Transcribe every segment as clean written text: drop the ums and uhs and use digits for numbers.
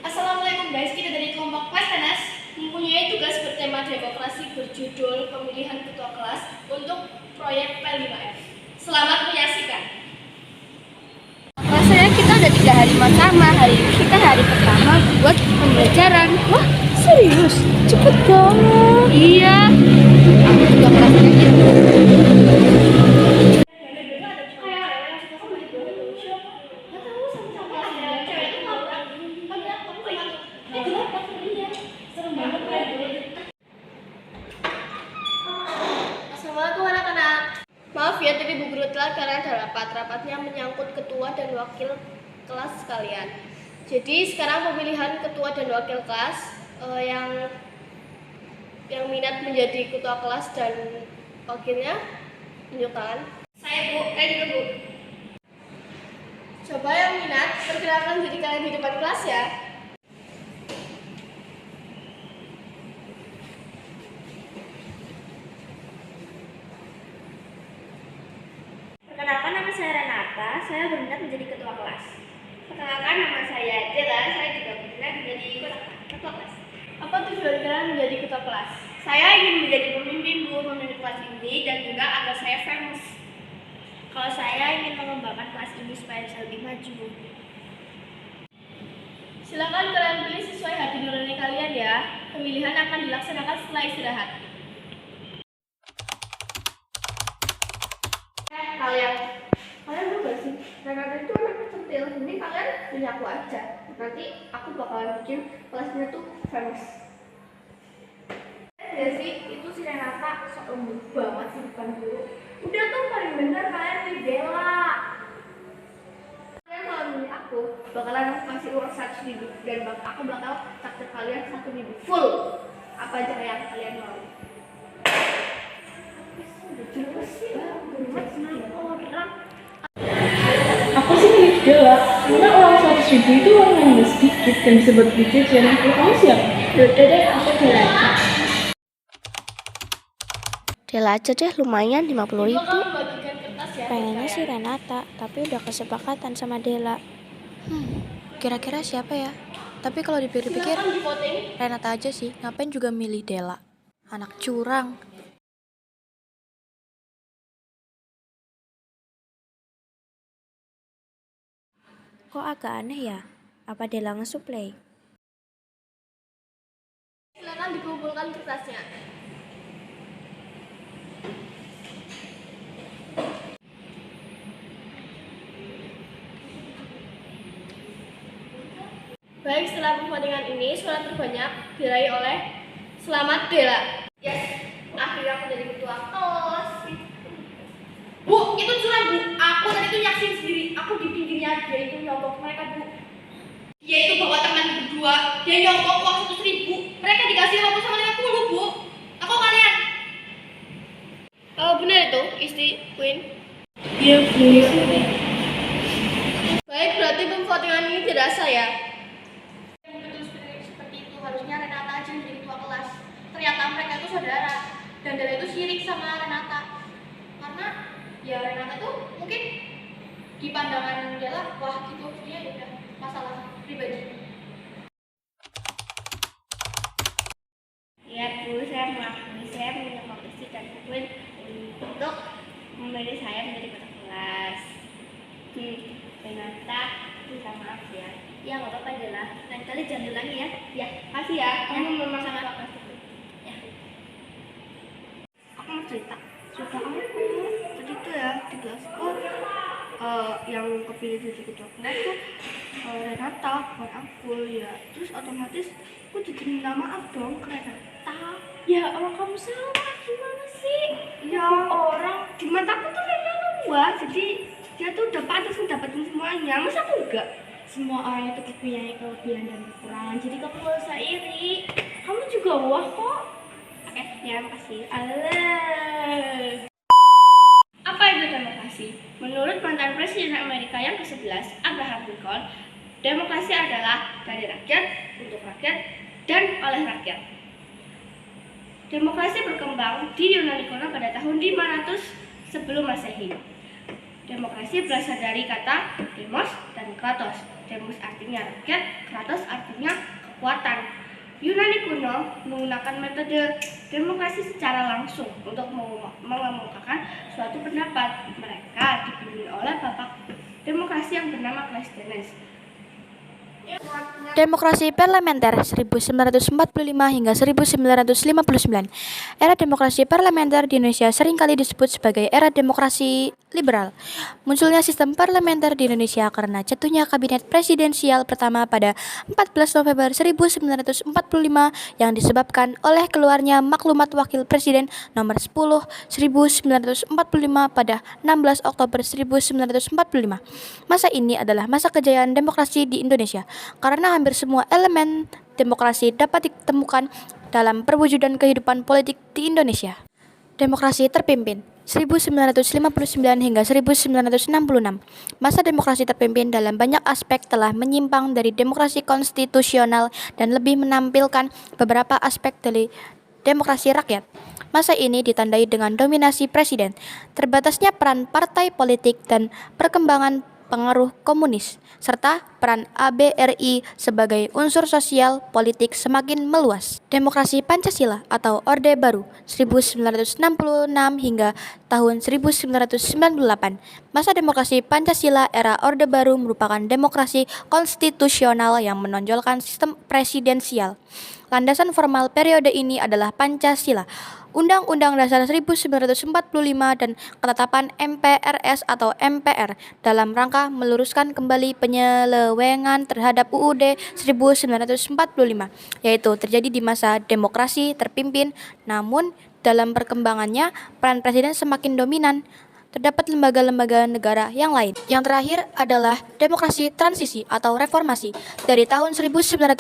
Assalamualaikum guys, kita dari kelompok kelas Tenas mempunyai tugas bertema demokrasi berjudul pemilihan ketua kelas untuk proyek P5F. Selamat menyaksikan. Rasanya kita udah 3 hari bersama. Hari ini kita hari pertama buat pembelajaran. Wah, serius? Cepet banget. Iya. Aku juga rasanya gitu. Assalamualaikum anak-anak. Maaf ya tadi Bu Guru telat karena ada rapatnya menyangkut ketua dan wakil kelas sekalian. Jadi sekarang pemilihan ketua dan wakil kelas yang minat menjadi ketua kelas dan wakilnya tunjuk tangan. Saya Bu, juga Bu. Coba yang minat perkenalkan diri kalian di depan kelas ya. Perkenalkan, nama saya Renata, saya berminat menjadi ketua kelas. Perkenalkan, nama saya Dela, saya juga berminat menjadi ketua kelas. Apa tujuan kalian menjadi ketua kelas? Saya ingin menjadi pemimpin kelas ini dan juga agar saya famous. Kalau saya ingin mengembangkan kelas ini supaya bisa lebih maju. Silakan kalian pilih sesuai hati nurani kalian ya. Pemilihan akan dilaksanakan setelah istirahat. Kalian tuh gak sih? Renata itu anaknya centil, jadi kalian pilih aku aja. Nanti aku bakalan bikin kelasnya tuh famous. Ya sih, itu si Renata sok lembut banget sih depan guru. Udah tuh paling bener kalian pilih Bella. Kalian kalau milih aku, bakalan kasih uang 100.000 dan aku bakal traktir kalian 1.000 full. Apa aja yang kalian mau. Udah jelas sih, gemet senang orang. Aku sih milih Dela, karena uang 100.000 itu uang yang gak sedikit dan bisa buat beli jajan. Kalau kamu siapa? Yaudah deh, aku Dela aja. Dela aja deh, lumayan 50.000. Membagikan kertas ya. Pengennya sih Renata, tapi udah kesepakatan sama Dela. Kira-kira siapa ya? Tapi kalau dipikir-pikir, Silakan di voting. Renata aja sih. Ngapain juga milih Dela? Anak curang. Kok agak aneh ya? Apa Dela ngesuplai? Silakan dikumpulkan kertasnya. Baik, setelah pertandingan ini, suara terbanyak diraih oleh Selamat Dela. Yes, akhirnya aku jadi ketua kelas. Bu, itu curang Bu. Aku tadi tuh nyaksin sendiri. Aku di pinggirnya dia itu nyogok mereka Bu. Dia itu bawa teman berdua. Dia nyogok uang 100.000. Mereka dikasih 50 sama 50 Bu. Aku kalian. Oh benar itu istri Queen. Iya, Bu. Baik, berarti pemvotingan ini tidak sah ya. Seperti itu harusnya Renata aja yang jadi ketua kelas. Ternyata mereka itu saudara dan Dela itu syirik sama Renata. Karena ya Renata tuh mungkin di pandangan Dela wah gitu dia udah masalah pribadi. Ya Bu, saya mengakui saya punya kompetisi dan Queen untuk memilih saya menjadi ketua kelas. Renata, minta maaf ya. Ya nggak apa-apa Dela. Lain kali jangan ulangi ya. Ya, kasih ya. Kamu memang sangat kelas itu. Ya. Aku mau cerita. Cerita kamu tadi tuh ya di kelasku yang kepilih jadi ketua kelas tuh Renata, bukan aku ya. Terus otomatis aku jadi minta maaf dong ke Renata. Ya, orang kamu salah. Gimana sih? Ya orang di mataku tuh Renata luar, jadi dia tuh udah pantas mendapatkan semuanya. Masa aku enggak? Semua orang itu punya kelebihan dan kekurangan. Jadi kamu gak usah iri. Kamu juga wah kok. Oke, ya makasih. Alah. Apa itu demokrasi? Menurut mantan Presiden Amerika yang ke-11, Abraham Lincoln, demokrasi adalah dari rakyat, untuk rakyat, dan oleh rakyat. Demokrasi berkembang di Yunani kuno pada tahun 500 sebelum Masehi. Demokrasi berasal dari kata demos dan kratos. Demos artinya rakyat, kratos artinya kekuatan. Yunani kuno menggunakan metode demokrasi secara langsung untuk mengemukakan suatu pendapat. Mereka dipimpin oleh bapak demokrasi yang bernama Clisthenes. Demokrasi parlementer 1945 hingga 1959. Era demokrasi parlementer di Indonesia seringkali disebut sebagai era demokrasi liberal. Munculnya sistem parlementer di Indonesia karena jatuhnya kabinet presidensial pertama pada 14 November 1945 yang disebabkan oleh keluarnya maklumat wakil presiden nomor 10 1945 pada 16 Oktober 1945. Masa ini adalah masa kejayaan demokrasi di Indonesia karena hampir semua elemen demokrasi dapat ditemukan dalam perwujudan kehidupan politik di Indonesia. Demokrasi terpimpin 1959 hingga 1966. Masa demokrasi terpimpin dalam banyak aspek telah menyimpang dari demokrasi konstitusional dan lebih menampilkan beberapa aspek dari demokrasi rakyat. Masa ini ditandai dengan dominasi presiden, terbatasnya peran partai politik dan perkembangan pengaruh komunis, serta peran ABRI sebagai unsur sosial politik semakin meluas. Demokrasi Pancasila atau Orde Baru 1966 hingga tahun 1998. Masa demokrasi Pancasila era Orde Baru merupakan demokrasi konstitusional yang menonjolkan sistem presidensial. Landasan formal periode ini adalah Pancasila, Undang-Undang Dasar 1945 dan ketetapan MPRS atau MPR dalam rangka meluruskan kembali penyelewengan terhadap UUD 1945, yaitu terjadi di masa demokrasi terpimpin, namun dalam perkembangannya peran presiden semakin dominan. Terdapat lembaga-lembaga negara yang lain. Yang terakhir adalah demokrasi transisi atau reformasi dari tahun 1998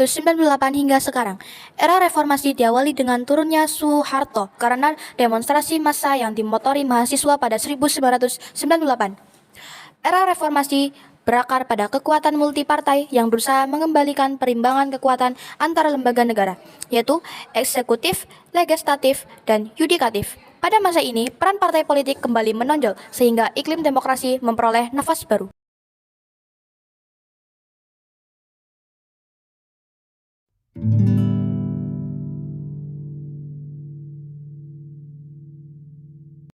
hingga sekarang. Era reformasi diawali dengan turunnya Soeharto karena demonstrasi massa yang dimotori mahasiswa pada 1998. Era reformasi berakar pada kekuatan multipartai yang berusaha mengembalikan perimbangan kekuatan antara lembaga negara, yaitu eksekutif, legislatif, dan yudikatif. Pada masa ini, peran partai politik kembali menonjol sehingga iklim demokrasi memperoleh nafas baru.